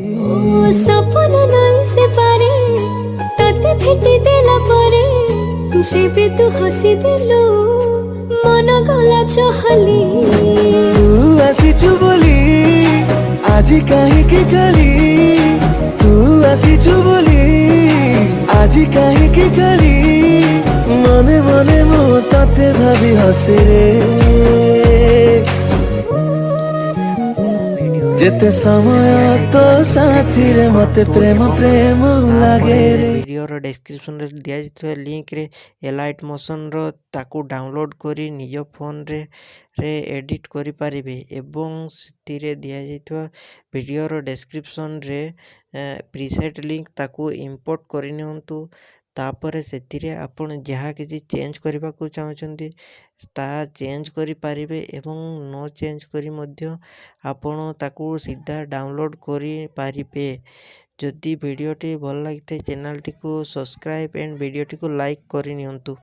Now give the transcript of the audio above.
सपन नहीं से पारे तते भेटी देला परे जेबे तू हसी दिलु मन गला चहली तू आसीचु बोली আজি কাহিকি কালি तू आसीचु बोली আজি কাহিকি কালি মনে মনে মো তাতে ভাবি হসে রে যেতে সময় তো সাথী রে মতে প্রেম প্রেম লাগে ভিডিওর ডেসক্রিপশন রে দিয়া যাইଥିବା লিঙ্ক রে এলাইট মোশন ର ତାକୁ ଡାଉନଲୋଡ୍ କରି ନିଜ ଫୋନରେ ଏଡିଟ୍ କରିପାରିବେ ଏବଂ ସେଥିରେ ଦିଆଯାଇଥିବା ଭିଡ଼ିଓର ଡେସକ୍ରିପସନରେ ପ୍ରିସେଟ୍ ଲିଙ୍କ୍ ତାକୁ ଇମ୍ପୋର୍ଟ କରିନିଅନ୍ତୁ। ତାପରେ ସେଥିରେ ଆପଣ ଯାହା କିଛି ଚେଞ୍ଜ କରିବାକୁ ଚାହୁଁଛନ୍ତି ତାହା ଚେଞ୍ଜ କରିପାରିବେ ଏବଂ ନ ଚେଞ୍ଜ କରି ମଧ୍ୟ ଆପଣ ତାକୁ ସିଧା ଡାଉନଲୋଡ୍ କରିପାରିବେ। ଯଦି ଭିଡ଼ିଓଟି ଭଲ ଲାଗିଥାଏ ଚ୍ୟାନେଲଟିକୁ ସବସ୍କ୍ରାଇବ୍ ଏଣ୍ଡ ଭିଡ଼ିଓଟିକୁ ଲାଇକ୍ କରିନିଅନ୍ତୁ।